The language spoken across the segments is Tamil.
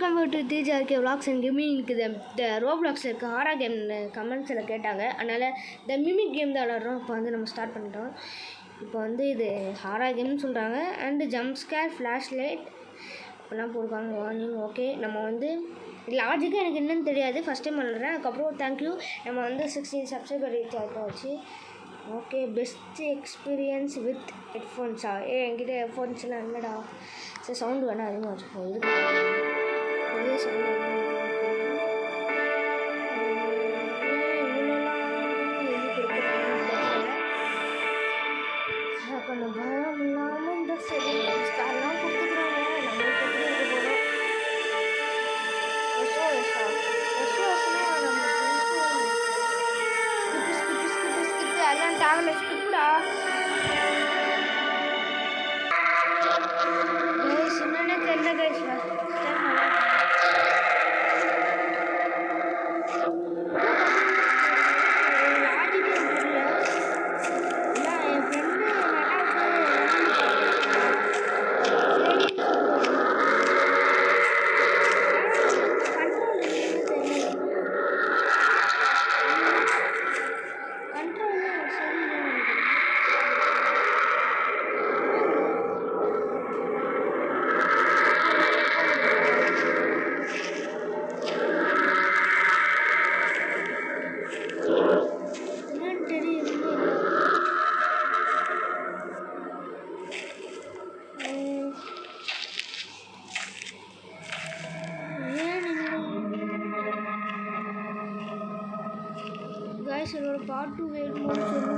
Welcome to TJRK vlogs and gaming. இந்த ரோப்ளாக்ஸில் இருக்க ஹாரா கேம் கமெண்ட்ஸில் கேட்டாங்க, அதனால் இந்த மிமிக் கேம் தான் விளாட்றோம். இப்போ வந்து நம்ம ஸ்டார்ட் பண்ணிட்டோம். இப்போ வந்து இது ஹாரா கேம்னு சொல்கிறாங்க. And jump scare, flash light அப்படிலாம் போடுவாங்க. வார்னிங். ஓகே, நம்ம வந்து லாஜிக்காக எனக்கு என்னென்னு தெரியாது, ஃபஸ்ட் டைம் விளாட்றேன். அதுக்கப்புறம் தேங்க்யூ. நம்ம வந்து 16 சப்ஸ்கிரைபர் ரீச் ஆகிட்டாச்சு. ஓகே, பெஸ்ட் எக்ஸ்பீரியன்ஸ் வித் ஹெட்ஃபோன்ஸா? என்கிட்ட ஹெட்ஃபோன்ஸ்லாம் இல்லைடா. சரி, சவுண்டு வேணால் அதிகமாக வச்சுப்போம். இது கொஞ்சம் பயம் இல்லாமல் இந்த ஸ்டார்லாம் கொடுத்துக்கிறாங்க. எல்லாம் டேவல ஸ்கிப்டா என்னென்ன தெரியல கைஸ். என்னோட பாட்டு வேணும்னு சொல்லுங்க.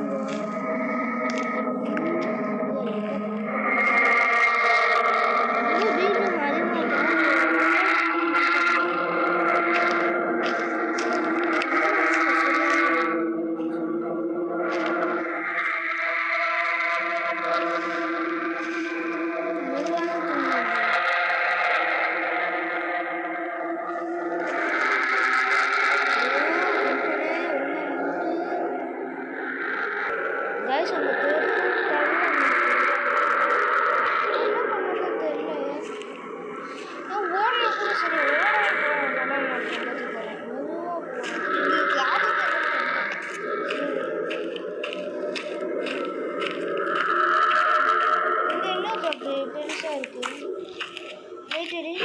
கைஸ், அந்த பேர் என்ன பண்ணுறது தெரியல. நான் ஓடல கூட. சரி, இங்கே என்ன தப்பு பெருசாக இருக்குது. வெயிட்டரி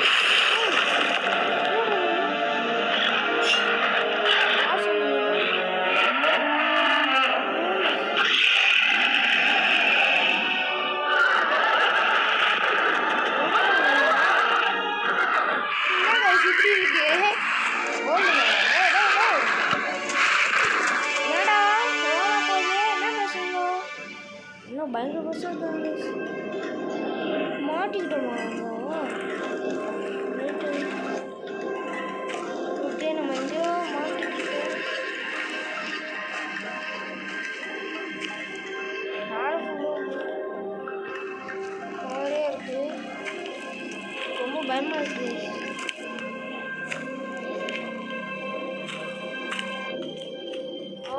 பயங்கர வருஷம் மாட்டிக்கிட்டோமா? ஓகே, நம்ம எங்கேயோ மாட்டிக்கிட்டோம். கவலையாக இருக்கு, ரொம்ப பயமாக இருக்கு.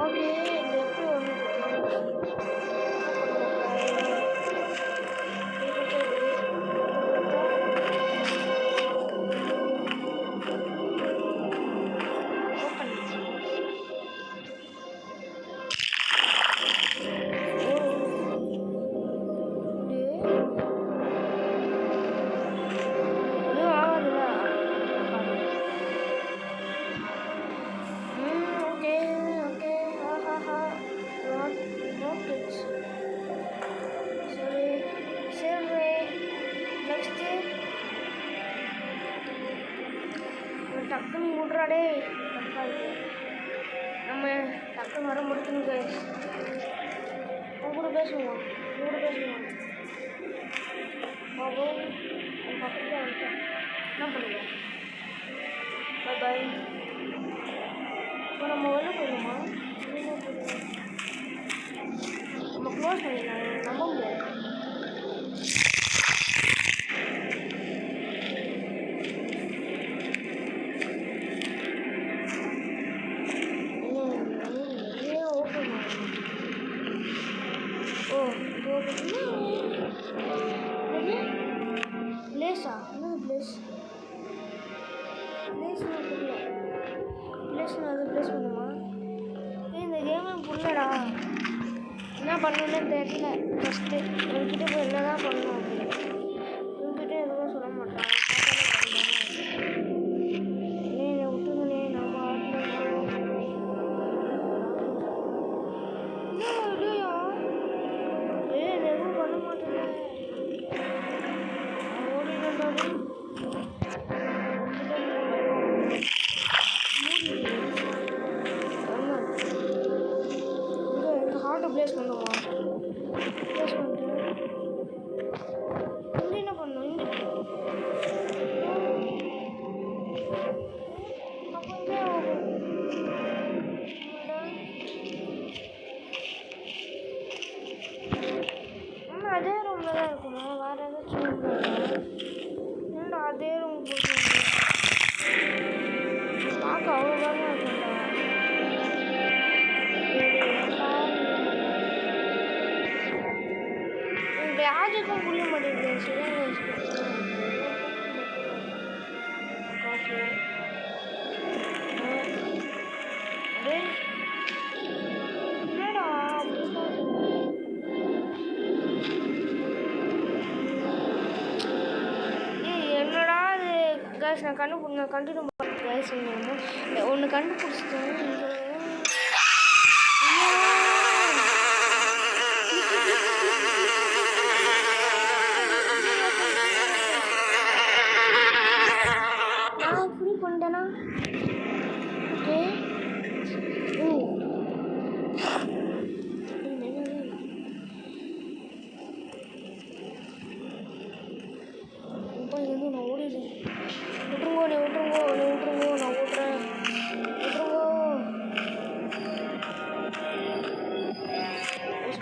ஓகே, இந்த எப்படி ஒன்று டக்குன்னு விட்றாடே. நம்ம டக்குன்னு வர முடிக்கணும் கைஸ். உன் கூட பேசுவோம், பாபு என் பக்கத்தில் வந்துட்டேன். என்ன பண்ணுவோம்? பாய் பாய். இப்போ நம்ம வெளில போயிடுமா? நம்ம க்ளோஸ் பண்ணிடலாம், நம்ப முடியாது. பிளேஸா? என்ன பிளேஸ்? பண்ணணும்னு தெரியல. ஃபஸ்ட்டு இவன்கிட்ட போய் என்ன தான் பண்ணணும் அப்படின்னு இவன்கிட்ட எதுவும் சொல்ல மாட்டான். என்னை விட்டுருங்கண்ணே, நான் இல்லையா எதுவும் பண்ண மாட்டேன். ஓடிட்டு ஹார்ட்டை ப்ளேஸ் பண்ணுமா? ப்ளேஸ் பண்ணிட்டு இங்கே என்ன பண்ணும்? இங்கே அப்போ இங்கே ஆமாம் அதே ரூமில் தான் இருக்குமா? வேறு ஏதாச்சும் ரூம் அதே ரூம் போட்டு பார்க்க அவ்வளோதாங்க இருக்கும்டா. லாஜிக்கும் புரிய மாட்டேங்குது. சரியாக என்னடா என்னடா அது கேஸ் நான் கண்டினியூ பண்ணுறேன் கேஸ் ஒன்று கண்டுபிடிச்சிட்டேன். நான் ஓடிடுறேன். விட்டுருங்கோ நான் ஓடுறேன்.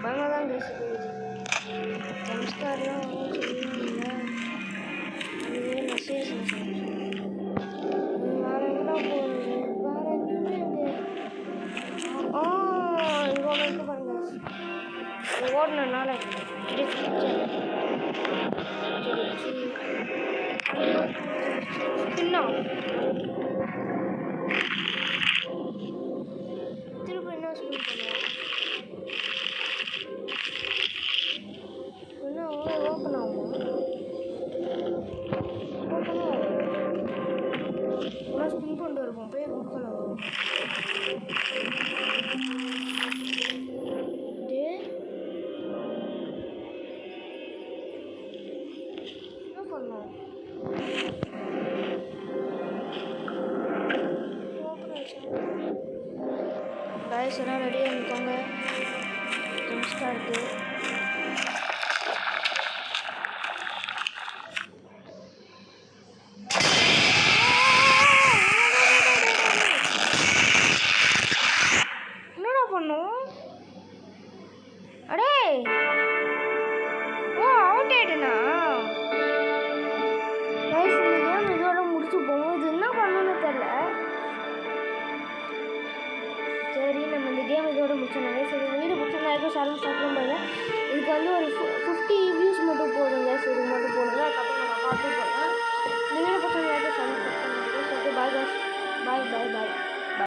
பயமாக தான் பேசுது. நமஸ்காரம் சொல்லுவாங்க. அதுவே மெசேஜ் வேறு எங்கடா போகிறது? வேறு எங்கேயுமே இங்கே இங்கே ஒன்று இருக்கு பாருங்க. ஓடினனால பின்னா திரும்ப என்ன ஸ்கூல் பண்ணுவோம்? என்ன ஓப்பன் ஆகும்? ஆனால் ஸ்பின் கொண்டு வருவோம். போய் கொடுக்கலாம். என்ன பண்ணோம்? கைஸ் எல்லாம் ரெடியாக இருந்துக்கோங்க. ஜம்ஸ்டாக இருக்குது. என்னடா பண்ணும்? அடே அவுட் ஆயிட்டேனா? கைஸ் இந்த கேம் இதோட முடிச்சு போகும். இது என்ன பண்ணணும்னு தெரியல. சரி நம்ம இந்த கேம் இதோட முடிச்சோம். சரி வீடு பிடிச்சிருந்தா சேனல் சப்ஸ்கிரைப் பண்ணுங்க. இதுக்கு வந்து ஒரு 50 வியூஸ் மட்டும் போடுங்க. சரி இது மட்டும் போடுங்க. அதுக்கப்புறம் நம்ம பார்த்து போகலாம். இந்த வீடியோ பிடிச்சிருந்தா சேனல் சப்ஸ்கிரைப் பண்ணுங்க. பாய் பாய்.